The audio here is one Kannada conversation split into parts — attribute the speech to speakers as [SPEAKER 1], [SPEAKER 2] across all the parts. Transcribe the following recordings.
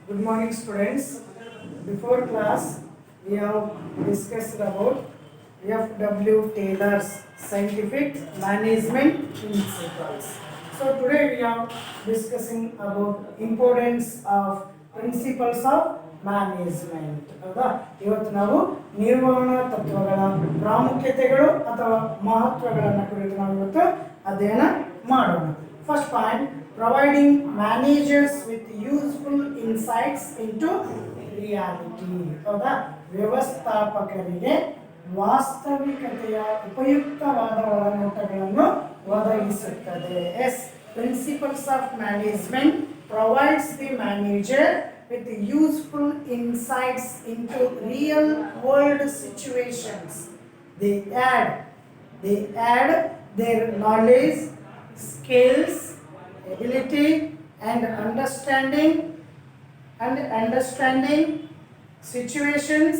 [SPEAKER 1] Good morning, students. Before class, we have discussed about F.W. Taylor's scientific management principles. So today we are discussing about importance of principles of management ಹೌದಾ. ಇವತ್ತು ನಾವು ನಿರ್ವಹಣಾ ತತ್ವಗಳ ಪ್ರಾಮುಖ್ಯತೆಗಳು ಅಥವಾ ಮಹತ್ವಗಳನ್ನು ಕುರಿತು ನಾವು ಇವತ್ತು ಅಧ್ಯಯನ ಮಾಡೋಣ. First point, providing managers with useful insights into reality. ಹೌದಾ, ವ್ಯವಸ್ಥಾಪಕರಿಗೆ ವಾಸ್ತವಿಕತೆಯ ಉಪಯುಕ್ತವಾದ ಒಳನೋಟಗಳನ್ನು ಒದಗಿಸುತ್ತದೆ. Yes, principles of management provides the manager with useful insights into real world situations. They add their knowledge, skills, ability and understanding situations,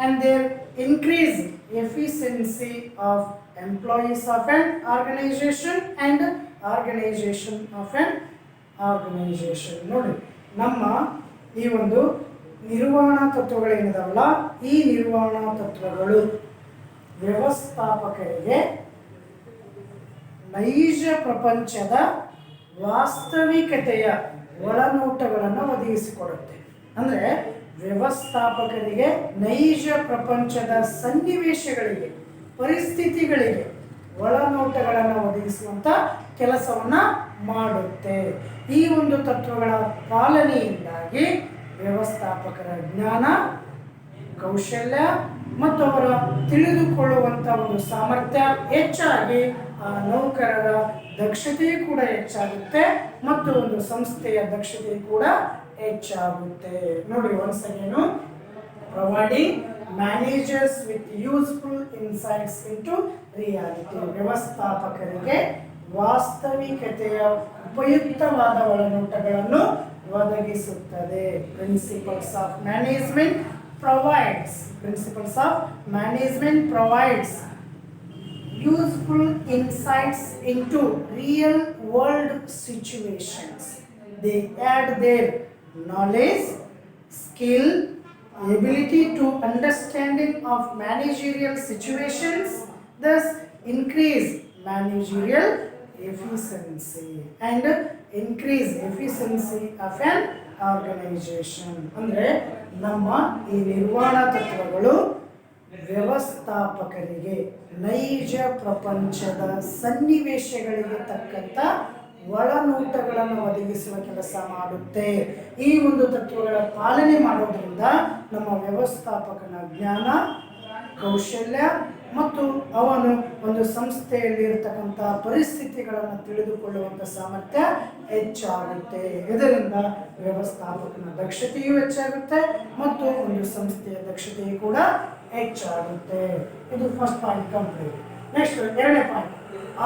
[SPEAKER 1] and their increase efficiency of employees of an organization and organization of an organization. ನೋಡಿ, ನಮ್ಮ ಈ ಒಂದು ನಿರ್ವಹಣಾ ತತ್ವಗಳೇನಿದಾವಲ್ಲ, ಈ ನಿರ್ವಹಣಾ ತತ್ವಗಳು ವ್ಯವಸ್ಥಾಪಕರಿಗೆ ನೈಜ ಪ್ರಪಂಚದ ವಾಸ್ತವಿಕತೆಯ ಒಳನೋಟಗಳನ್ನು ಒದಗಿಸಿಕೊಡುತ್ತೆ. ಅಂದರೆ ವ್ಯವಸ್ಥಾಪಕರಿಗೆ ನೈಜ ಪ್ರಪಂಚದ ಸನ್ನಿವೇಶಗಳಿಗೆ, ಪರಿಸ್ಥಿತಿಗಳಿಗೆ ಒಳನೋಟಗಳನ್ನು ಒದಗಿಸುವಂಥ ಕೆಲಸವನ್ನು ಮಾಡುತ್ತೆ. ಈ ಒಂದು ತತ್ವಗಳ ಪಾಲನೆಯಿಂದಾಗಿ ವ್ಯವಸ್ಥಾಪಕರ ಜ್ಞಾನ, ಕೌಶಲ್ಯ ಮತ್ತು ಅವರ ತಿಳಿದುಕೊಳ್ಳುವಂಥ ಒಂದು ಸಾಮರ್ಥ್ಯ ಹೆಚ್ಚಾಗಿ ನೌಕರರ ದಕ್ಷತೆ ಕೂಡ ಹೆಚ್ಚಾಗುತ್ತೆ ಮತ್ತು ಒಂದು ಸಂಸ್ಥೆಯ ದಕ್ಷತೆ ಕೂಡ ಹೆಚ್ಚಾಗುತ್ತೆ. ನೋಡಿ, once again, providing managers with useful insights into reality. ವ್ಯವಸ್ಥಾಪಕರಿಗೆ ವಾಸ್ತವಿಕತೆಯ ಉಪಯುಕ್ತವಾದ ಒಳನೋಟಗಳನ್ನು ಒದಗಿಸುತ್ತದೆ. Principles of management provides useful insights into real world situations. They add their knowledge, skill, ability to understanding of managerial situations, thus increase managerial efficiency and increase efficiency of an organization. ಅಂದರೆ ನಮ್ಮ ಈ ನಿರ್ವಹಣಾ ತತ್ವಗಳು ವ್ಯವಸ್ಥಾಪಕರಿಗೆ ನೈಜ ಪ್ರಪಂಚದ ಸನ್ನಿವೇಶಗಳಿಗೆ ತಕ್ಕಂಥ ಒಳನೋಟಗಳನ್ನು ಒದಗಿಸುವ ಕೆಲಸ ಮಾಡುತ್ತೆ. ಈ ಒಂದು ತತ್ವಗಳ ಪಾಲನೆ ಮಾಡೋದ್ರಿಂದ ನಮ್ಮ ವ್ಯವಸ್ಥಾಪಕನ ಜ್ಞಾನ, ಕೌಶಲ್ಯ ಮತ್ತು ಅವನು ಒಂದು ಸಂಸ್ಥೆಯಲ್ಲಿ ಇರತಕ್ಕಂಥ ಪರಿಸ್ಥಿತಿಗಳನ್ನು ತಿಳಿದುಕೊಳ್ಳುವಂಥ ಸಾಮರ್ಥ್ಯ ಹೆಚ್ಚಾಗುತ್ತೆ. ಇದರಿಂದ ವ್ಯವಸ್ಥಾಪಕನ ದಕ್ಷತೆಯೂ ಹೆಚ್ಚಾಗುತ್ತೆ ಮತ್ತು ಒಂದು ಸಂಸ್ಥೆಯ ದಕ್ಷತೆಯೂ ಕೂಡ ಹೆಚ್ಚಾಗುತ್ತೆ. ಇದು ಫಸ್ಟ್ ಪಾಯಿಂಟ್ ಕಂಪ್ಲೀಟ್. ನೆಕ್ಸ್ಟ್, ಎರಡನೇ point,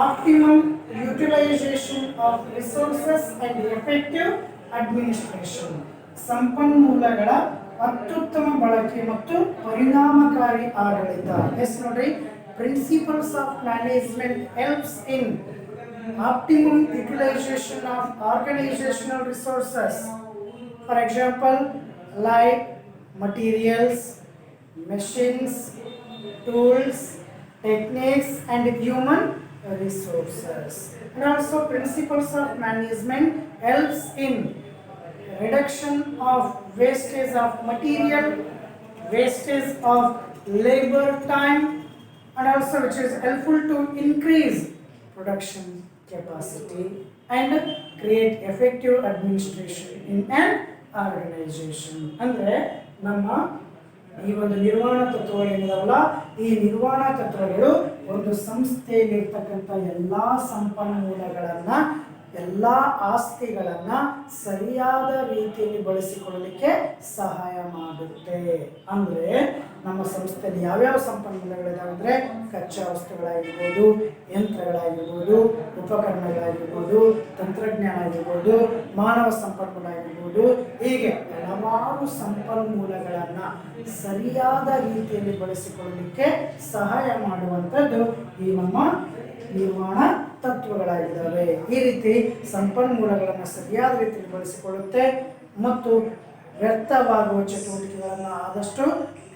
[SPEAKER 1] optimum utilisation of resources and effective administration. ಸಂಪನ್ಮೂಲಗಳ ಅತ್ಯುತ್ತಮ ಬಳಕೆ ಮತ್ತು ಪರಿಣಾಮಕಾರಿ ಆಡಳಿತ. ಎಸ್, ನೋಡ್ರಿ, principles of management helps in optimum utilisation of organisational resources. For example, like materials, machines, tools, techniques and human resources. And also principles of management helps in reduction of wastage of material, wastage of labor time, and also which is helpful to increase production capacity and create effective administration in an organization. ಅಂದರೆ ನಮ್ಮ ಈ ಒಂದು ನಿರ್ವಹಣಾ ತತ್ವಗಳು ಏನಿದಾವಲ್ಲ, ಈ ನಿರ್ವಹಣಾ ತತ್ವಗಳು ಒಂದು ಸಂಸ್ಥೆಯಲ್ಲಿರ್ತಕ್ಕಂಥ ಎಲ್ಲ ಸಂಪನ್ಮೂಲಗಳನ್ನು, ಎಲ್ಲ ಆಸ್ತಿಗಳನ್ನು ಸರಿಯಾದ ರೀತಿಯಲ್ಲಿ ಬಳಸಿಕೊಳ್ಳಲಿಕ್ಕೆ ಸಹಾಯ ಮಾಡುತ್ತೆ. ಅಂದರೆ ನಮ್ಮ ಸಂಸ್ಥೆಯಲ್ಲಿ ಯಾವ್ಯಾವ ಸಂಪನ್ಮೂಲಗಳಿದಾವೆ ಅಂದರೆ ಕಚ್ಚಾ ವಸ್ತುಗಳಾಗಿರ್ಬೋದು, ಯಂತ್ರಗಳಾಗಿರ್ಬೋದು, ಉಪಕರಣಗಳಾಗಿರ್ಬೋದು, ತಂತ್ರಜ್ಞಾನ ಆಗಿರ್ಬೋದು, ಮಾನವ ಸಂಪನ್ಮೂಲ ಆಗಿರ್ಬೋದು, ಹೀಗೆ ಹಲವಾರು ಸಂಪನ್ಮೂಲಗಳನ್ನು ಸರಿಯಾದ ರೀತಿಯಲ್ಲಿ ಬಳಸಿಕೊಳ್ಳಲಿಕ್ಕೆ ಸಹಾಯ ಮಾಡುವಂಥದ್ದು ಈ ನಮ್ಮ ನಿರ್ವಹಣಾ ತತ್ವಗಳಾಗಿದ್ದಾವೆ. ಈ ರೀತಿ ಸಂಪನ್ಮೂಲಗಳನ್ನು ಸರಿಯಾದ ರೀತಿಯಲ್ಲಿ ಬಳಸಿಕೊಳ್ಳುತ್ತೆ ಮತ್ತು ವ್ಯರ್ಥವಾಗುವ ಚಟುವಟಿಕೆಗಳನ್ನು ಆದಷ್ಟು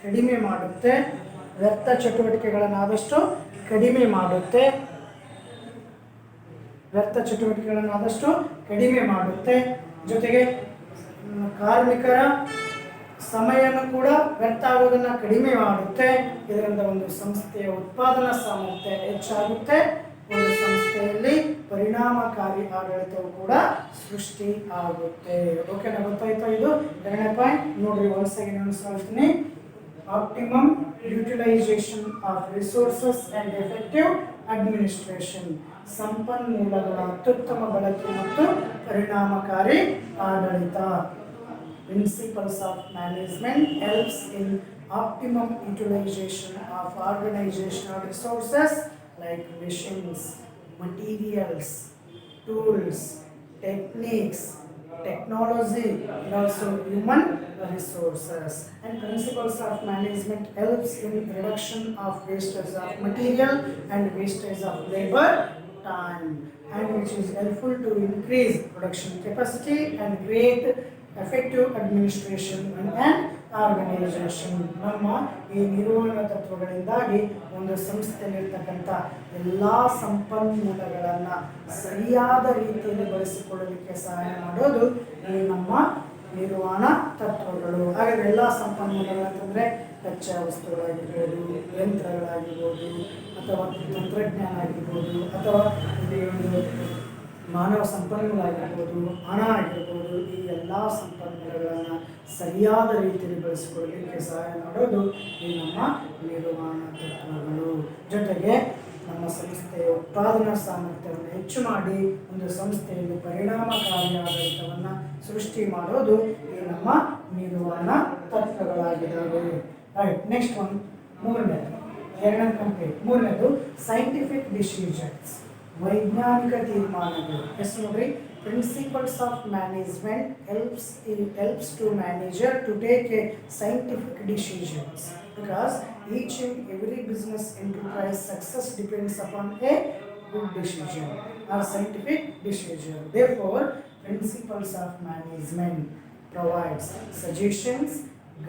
[SPEAKER 1] ಕಡಿಮೆ ಮಾಡುತ್ತೆ. ವ್ಯರ್ಥ ಚಟುವಟಿಕೆಗಳನ್ನು ಆದಷ್ಟು ಕಡಿಮೆ ಮಾಡುತ್ತೆ. ವ್ಯರ್ಥ ಚಟುವಟಿಕೆಗಳನ್ನು ಆದಷ್ಟು ಕಡಿಮೆ ಮಾಡುತ್ತೆ. ಜೊತೆಗೆ ಕಾರ್ಮಿಕರ ಸಮಯವನ್ನು ಕೂಡ ವ್ಯರ್ಥ ಆಗೋದನ್ನು ಕಡಿಮೆ ಮಾಡುತ್ತೆ. ಇದರಿಂದ ಒಂದು ಸಂಸ್ಥೆಯ ಉತ್ಪಾದನಾ ಸಾಮರ್ಥ್ಯ ಹೆಚ್ಚಾಗುತ್ತೆ. ಒಂದು ಸಂಸ್ಥೆಯಲ್ಲಿ ಪರಿಣಾಮಕಾರಿ ಆಡಳಿತವು ಕೂಡ ಸೃಷ್ಟಿ ಆಗುತ್ತೆ. ಓಕೆನಾ, ಗೊತ್ತಾಯ್ತಾ? ಇದು ಎರಡನೇ ಪಾಯಿಂಟ್. ನೋಡ್ರಿ, ಒಂದ್ಸರಿ ಹೇಳ್ತೀನಿ. Optimum utilisation of resources and effective administration. ಸಂಪನ್ಮೂಲಗಳ ಅತ್ಯುತ್ತಮ ಬಳಕೆ ಮತ್ತು ಪರಿಣಾಮಕಾರಿ ಆಡಳಿತ. Principles of management helps in optimum utilization of organizational resources like machines, materials, tools, techniques, technology, and also human resources. And principles of management helps in reduction of wastage of material and wastage of labor time, and which is helpful to increase production capacity and create effective administration in an organization. ನಮ್ಮ ಈ ನಿರ್ವಹಣಾ ತತ್ವಗಳಿಂದಾಗಿ ಒಂದು ಸಂಸ್ಥೆಯಲ್ಲಿರ್ತಕ್ಕಂಥ ಎಲ್ಲ ಸಂಪನ್ಮೂಲಗಳನ್ನು ಸರಿಯಾದ ರೀತಿಯಲ್ಲಿ ಬಳಸಿಕೊಳ್ಳಲಿಕ್ಕೆ ಸಹಾಯ ಮಾಡೋದು ಈ ನಮ್ಮ ನಿರ್ವಹಣಾ ತತ್ವಗಳು. ಹಾಗಾದರೆ ಎಲ್ಲ ಸಂಪನ್ಮೂಲಗಳು ಅಂತಂದರೆ ಕಚ್ಚಾ ವಸ್ತುಗಳಾಗಿರ್ಬೋದು, ಯಂತ್ರಗಳಾಗಿರ್ಬೋದು, ಅಥವಾ ತಂತ್ರಜ್ಞಾನ ಆಗಿರ್ಬೋದು, ಅಥವಾ ಒಂದು ಮಾನವ ಸಂಪನ್ಮೂಲ ಆಗಿರ್ಬೋದು, ಹಣ ಆಗಿರ್ಬೋದು, ಈ ಎಲ್ಲ ಸಂಪನ್ಮೂಲಗಳನ್ನು ಸರಿಯಾದ ರೀತಿಯಲ್ಲಿ ಬಳಸಿಕೊಳ್ಳಲಿಕ್ಕೆ ಸಹಾಯ ಮಾಡೋದು ಈ ನಮ್ಮ ನಿರ್ವಹಣಾ ತತ್ವಗಳು. ಜೊತೆಗೆ ನಮ್ಮ ಸಂಸ್ಥೆಯ ಉತ್ಪಾದನಾ ಸಾಮರ್ಥ್ಯವನ್ನು ಹೆಚ್ಚು ಮಾಡಿ ಒಂದು ಸಂಸ್ಥೆಯಲ್ಲಿ ಪರಿಣಾಮಕಾರಿ ಆಡಳಿತವನ್ನು ಸೃಷ್ಟಿ ಮಾಡೋದು ಈ ನಮ್ಮ ನಿರ್ವಹಣಾ ತತ್ವಗಳಾಗಿದ್ದಾವೆ. ರೈಟ್, ನೆಕ್ಸ್ಟ್ ಒನ್, ಮೂರನೇದು. ಎರಡನೇ ಕಂಪ್ಲೀಟ್. ಮೂರನೇದು ಸೈಂಟಿಫಿಕ್ ಡಿಸಿಷನ್ಸ್, ವೈಜ್ಞಾನಿಕ ತೀರ್ಮಾನಗಳು. ಎಸ್ ನೋಡ್ರಿ, principles of management helps to manager to take a scientific decisions, because each and every business enterprise success depends upon a good decision or scientific decision. Therefore, principles of management provides suggestions,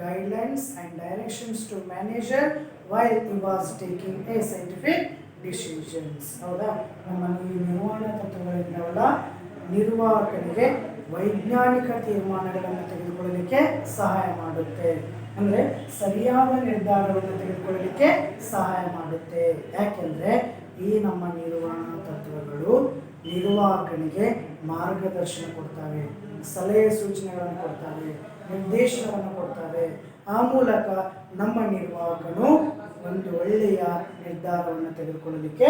[SPEAKER 1] guidelines and directions to manager while he was taking a scientific decisions. ಹೌದಾ? ನಮ್ಮ ಈ ನಿರ್ವಹಣಾ ತತ್ವಗಳಿಂದವಲ್ಲ ನಿರ್ವಾಹಕನಿಗೆ ವೈಜ್ಞಾನಿಕ ತೀರ್ಮಾನಗಳನ್ನು ತೆಗೆದುಕೊಳ್ಳಲಿಕ್ಕೆ ಸಹಾಯ ಮಾಡುತ್ತೆ. ಅಂದರೆ ಸರಿಯಾದ ನಿರ್ಧಾರವನ್ನು ತೆಗೆದುಕೊಳ್ಳಲಿಕ್ಕೆ ಸಹಾಯ ಮಾಡುತ್ತೆ. ಯಾಕೆಂದರೆ ಈ ನಮ್ಮ ನಿರ್ವಹಣಾ ತತ್ವಗಳು ನಿರ್ವಾಹಕನಿಗೆ ಮಾರ್ಗದರ್ಶನ ಕೊಡ್ತವೆ, ಸಲಹೆ ಸೂಚನೆಗಳನ್ನು ಕೊಡ್ತವೆ, ನಿರ್ದೇಶನವನ್ನು ಕೊಡ್ತವೆ. ಆ ಮೂಲಕ ನಮ್ಮ ನಿರ್ವಾಹಕನು ಒಂದು ಒಳ್ಳೆಯ ನಿರ್ಧಾರವನ್ನು ತೆಗೆದುಕೊಳ್ಳಲಿಕ್ಕೆ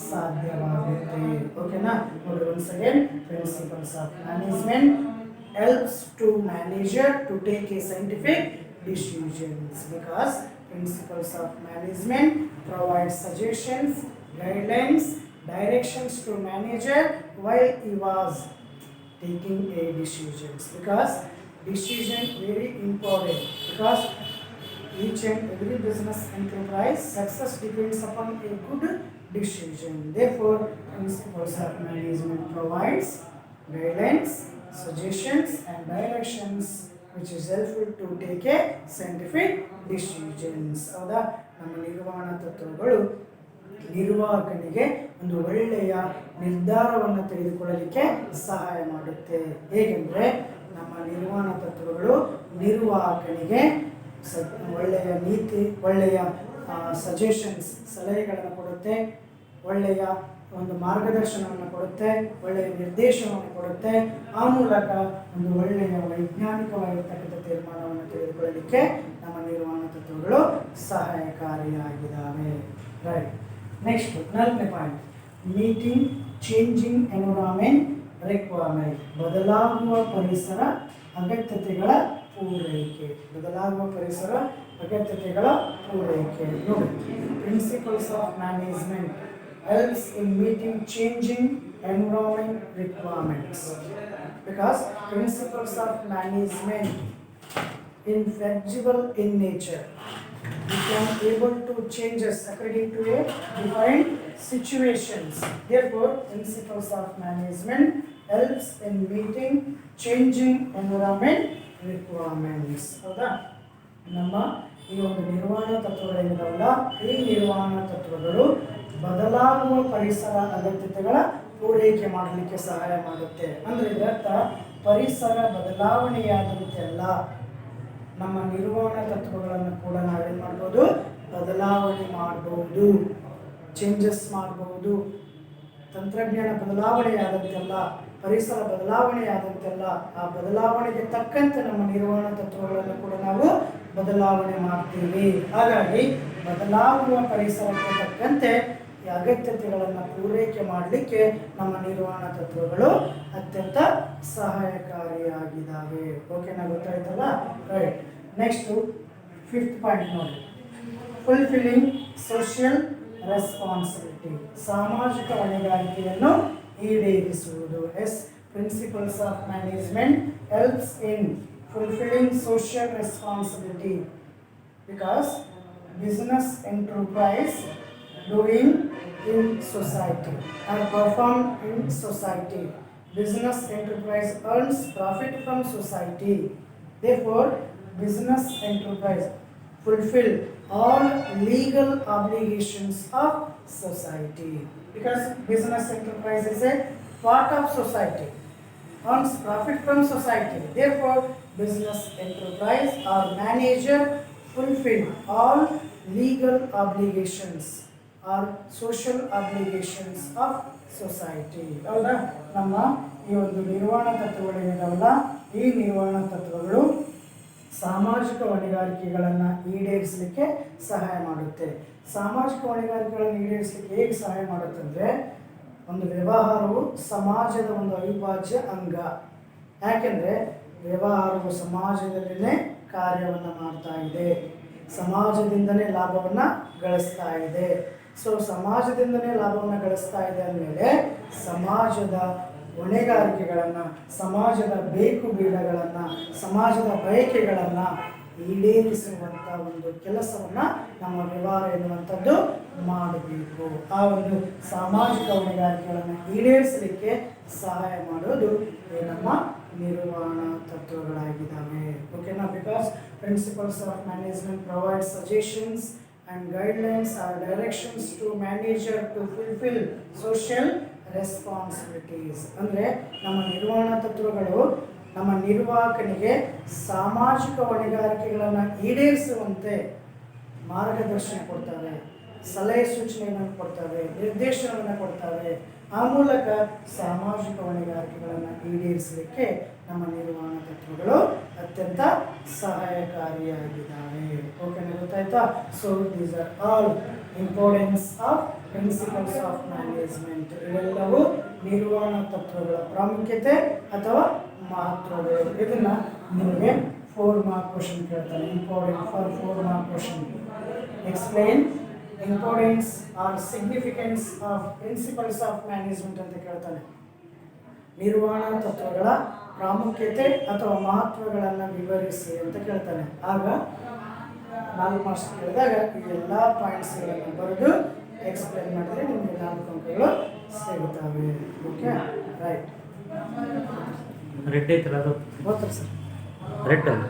[SPEAKER 1] ಸಾಧ್ಯವಾಗುತ್ತೆ. ಓಕೆನಾ? ನೋಡಿ, once again, principles of management helps to manager to take a scientific decisions, because principles of management provide suggestions, guidelines, directions to manager while he was taking a decisions. Because decision very important, because each and every business enterprise success depends upon a good decision. Therefore, principles of management provides guidelines, suggestions and directions which is helpful to take a scientific decisions. ಹೌದಾ? ನಮ್ಮ ನಿರ್ವಹಣಾ ತತ್ವಗಳು ನಿರ್ವಾಹಕನಿಗೆ ಒಂದು ಒಳ್ಳೆಯ ನಿರ್ಧಾರವನ್ನು ತೆಗೆದುಕೊಳ್ಳಲಿಕ್ಕೆ ಸಹಾಯ ಮಾಡುತ್ತೆ. ಹೇಗೆಂದರೆ ನಮ್ಮ ನಿರ್ವಹಣಾ ತತ್ವಗಳು ನಿರ್ವಾಹಕನಿಗೆ ಒಳ್ಳೆಯ ನೀತಿ, ಒಳ್ಳೆಯ ಸಜೆಷನ್ಸ್, ಸಲಹೆಗಳನ್ನು ಕೊಡುತ್ತೆ, ಒಳ್ಳೆಯ ಒಂದು ಮಾರ್ಗದರ್ಶನವನ್ನು ಕೊಡುತ್ತೆ, ಒಳ್ಳೆಯ ನಿರ್ದೇಶನವನ್ನು ಕೊಡುತ್ತೆ. ಆ ಮೂಲಕ ಒಂದು ಒಳ್ಳೆಯ ವೈಜ್ಞಾನಿಕವಾಗಿರ್ತಕ್ಕಂಥ ತೀರ್ಮಾನವನ್ನು ತೆಗೆದುಕೊಳ್ಳಲಿಕ್ಕೆ ನಮ್ಮ ನಿರ್ವಹಣಾ ತತ್ವಗಳು ಸಹಾಯಕಾರಿಯಾಗಿದ್ದಾವೆ. ರೈಟ್, ನೆಕ್ಸ್ಟ್ 4ನೇ point, meeting changing environment requirement. ಬದಲಾಗುವ ಪರಿಸರ ಅಗತ್ಯತೆಗಳ ಪೂರೈಕೆ. ಬದಲಾಗುವ ಪರಿಸರ ಅಗತ್ಯತೆಗಳ ಪೂರೈಕೆ. ನೋಡಿ, principles of management helps in meeting changing environment requirements, because principles of management inflexible in nature. We can able to changes according to a different situations. Therefore, principles of management helps in meeting changing environment requirements. ಹೌದಾ? ನಮ್ಮ ಈ ಒಂದು ನಿರ್ವಹಣಾ ತತ್ವಗಳೇನಿದಾವಲ್ಲ, ಈ ನಿರ್ವಹಣಾ ತತ್ವಗಳು ಬದಲಾಗುವ ಪರಿಸರ ಅಗತ್ಯತೆಗಳ ಪೂರೈಕೆ ಮಾಡಲಿಕ್ಕೆ ಸಹಾಯ ಮಾಡುತ್ತೆ. ಅಂದರೆ ಇದರರ್ಥ ಪರಿಸರ ಬದಲಾವಣೆಯಾದಂತೆಲ್ಲ ನಮ್ಮ ನಿರ್ವಹಣಾ ತತ್ವಗಳನ್ನು ಕೂಡ ನಾವೇನು ಮಾಡ್ಬೋದು, ಬದಲಾವಣೆ ಮಾಡಬಹುದು, ಚೇಂಜಸ್ ಮಾಡಬಹುದು. ತಂತ್ರಜ್ಞಾನ ಬದಲಾವಣೆಯಾದಂತೆಲ್ಲ, ಪರಿಸರ ಬದಲಾವಣೆಯಾದಂತೆಲ್ಲ ಆ ಬದಲಾವಣೆಗೆ ತಕ್ಕಂತೆ ನಮ್ಮ ನಿರ್ವಹಣಾ ತತ್ವಗಳನ್ನು ಕೂಡ ನಾವು ಬದಲಾವಣೆ ಮಾಡ್ತೀವಿ. ಹಾಗಾಗಿ ಬದಲಾಗುವ ಪರಿಸರಕ್ಕೆ ತಕ್ಕಂತೆ ಈ ಅಗತ್ಯತೆಗಳನ್ನು ಪೂರೈಕೆ ಮಾಡಲಿಕ್ಕೆ ನಮ್ಮ ನಿರ್ವಹಣಾ ತತ್ವಗಳು ಅತ್ಯಂತ ಸಹಾಯಕಾರಿಯಾಗಿದ್ದಾವೆ. ಓಕೆನಾ? ಗೊತ್ತಾಯ್ತಲ್ಲ? ರೈಟ್. ನೆಕ್ಸ್ಟು 5th ಪಾಯಿಂಟ್ ನೋಡಿ, ಫುಲ್ಫಿಲ್ಲಿಂಗ್ ಸೋಷಿಯಲ್ ರೆಸ್ಪಾನ್ಸಿಬಿಲಿಟಿ, ಸಾಮಾಜಿಕ ಹೊಣೆಗಾರಿಕೆಯನ್ನು ಈಡೇರಿಸುವುದು. Principles of management helps in fulfilling social responsibility because business enterprise doing in society or perform in society. Business enterprise earns profit from society. Therefore, business enterprise fulfill all legal obligations of society because business enterprise is a part of society, earns profit from society. Therefore, business enterprise or manager fulfill all legal obligations or social obligations of society. ಹೌದಾ? ನಮ್ಮ ಈ ಒಂದು ನಿರ್ವಹಣಾ ತತ್ವಗಳೇನಿದಾವಲ್ಲ, ಈ ನಿರ್ವಹಣಾ ತತ್ವಗಳು ಸಾಮಾಜಿಕ ಹೊಣೆಗಾರಿಕೆಗಳನ್ನು ಈಡೇರಿಸಲಿಕ್ಕೆ ಸಹಾಯ ಮಾಡುತ್ತೆ. ಸಾಮಾಜಿಕ ಹೊಣೆಗಾರಿಕೆಗಳನ್ನು ಈಡೇರಿಸಲಿಕ್ಕೆ ಹೇಗೆ ಸಹಾಯ ಮಾಡುತ್ತಂದರೆ, ಒಂದು ವ್ಯವಹಾರವು ಸಮಾಜದ ಒಂದು ಅವಿಭಾಜ್ಯ ಅಂಗ. ಯಾಕೆಂದರೆ ವ್ಯವಹಾರವು ಸಮಾಜದಲ್ಲೇ ಕಾರ್ಯವನ್ನು ಮಾಡ್ತಾ ಇದೆ, ಸಮಾಜದಿಂದನೇ ಲಾಭವನ್ನು ಗಳಿಸ್ತಾ ಇದೆ. ಸೊ ಸಮಾಜದಿಂದನೇ ಲಾಭವನ್ನು ಗಳಿಸ್ತಾ ಇದೆ ಅಂದಮೇಲೆ ಸಮಾಜದ ಹೊಣೆಗಾರಿಕೆಗಳನ್ನು, ಸಮಾಜದ ಬೇಕು ಬೇಡಗಳನ್ನು, ಸಮಾಜದ ಬಯಕೆಗಳನ್ನು ಈಡೇರಿಸುವಂಥ ಒಂದು ಕೆಲಸವನ್ನು ನಮ್ಮ ವ್ಯವಹಾರ ಎನ್ನುವಂಥದ್ದು ಮಾಡಬೇಕು. ಆ ಒಂದು ಸಾಮಾಜಿಕ ಹೊಣೆಗಾರಿಕೆಗಳನ್ನು ಈಡೇರಿಸಲಿಕ್ಕೆ ಸಹಾಯ ಮಾಡೋದು ನಮ್ಮ ನಿರ್ವಹಣಾ ತತ್ವಗಳಾಗಿದ್ದಾವೆ. ಓಕೆನಾ? Because principles of management provide suggestions and guidelines or directions to manager to fulfill social responsibilities. ಅಂದರೆ ನಮ್ಮ ನಿರ್ವಹಣಾ ತತ್ವಗಳು ನಮ್ಮ ನಿರ್ವಾಹಕನಿಗೆ ಸಾಮಾಜಿಕ ಹೊಣೆಗಾರಿಕೆಗಳನ್ನು ಈಡೇರಿಸುವಂತೆ ಮಾರ್ಗದರ್ಶನ ಕೊಡ್ತವೆ, ಸಲಹೆ ಸೂಚನೆಯನ್ನು ಕೊಡ್ತವೆ, ನಿರ್ದೇಶನವನ್ನು ಕೊಡ್ತವೆ. ಆ ಮೂಲಕ ಸಾಮಾಜಿಕ ಹೊಣೆಗಾರಿಕೆಗಳನ್ನು ಈಡೇರಿಸಲಿಕ್ಕೆ ನಮ್ಮ ನಿರ್ವಹಣಾ ತತ್ವಗಳು ಅತ್ಯಂತ ಸಹಾಯಕಾರಿಯಾಗಿದ್ದಾವೆ. ಓಕೆನಾ? ಗೊತ್ತಾಯ್ತಾ? So these are all importance of principles of management. ಇವೆಲ್ಲವೂ ನಿರ್ವಹಣಾ ತತ್ವಗಳ ಪ್ರಾಮುಖ್ಯತೆ ಅಥವಾ ಮಹತ್ವಗಳು. ಇದನ್ನು ನಿಮಗೆ 4 ಮಾರ್ಕ್ ಕ್ವಶನ್ ಕೇಳ್ತಾನೆ. Important for 4 mark question. Explain importance or significance of principles of management ಅಂತ ಕೇಳ್ತಾನೆ. ನಿರ್ವಹಣಾ ತತ್ವಗಳ ಪ್ರಾಮುಖ್ಯತೆ ಅಥವಾ ಮಹತ್ವಗಳನ್ನು ವಿವರಿಸಿ ಅಂತ ಕೇಳ್ತಾನೆ. ಆಗ 4 ಮಾರ್ಕ್ಸ್ ಕೇಳಿದಾಗ ಈ ಎಲ್ಲ ಪಾಯಿಂಟ್ಸ್ಗಳನ್ನು ಬರೆದು ಎಕ್ಸ್ಪ್ಲೈನ್ ಮಾಡಿದ್ರೆ ನಿಮಗೆ 4 ಅಂಕಗಳು ಸಿಗುತ್ತವೆ. ಓಕೆ? ರೈಟ್.
[SPEAKER 2] ರೆಡ್ ಐತಲ್ಲ ಅದು
[SPEAKER 1] ಗೊತ್ತಾ ಸರ್?
[SPEAKER 2] ರೆಡ್ ಅಲ್ಲ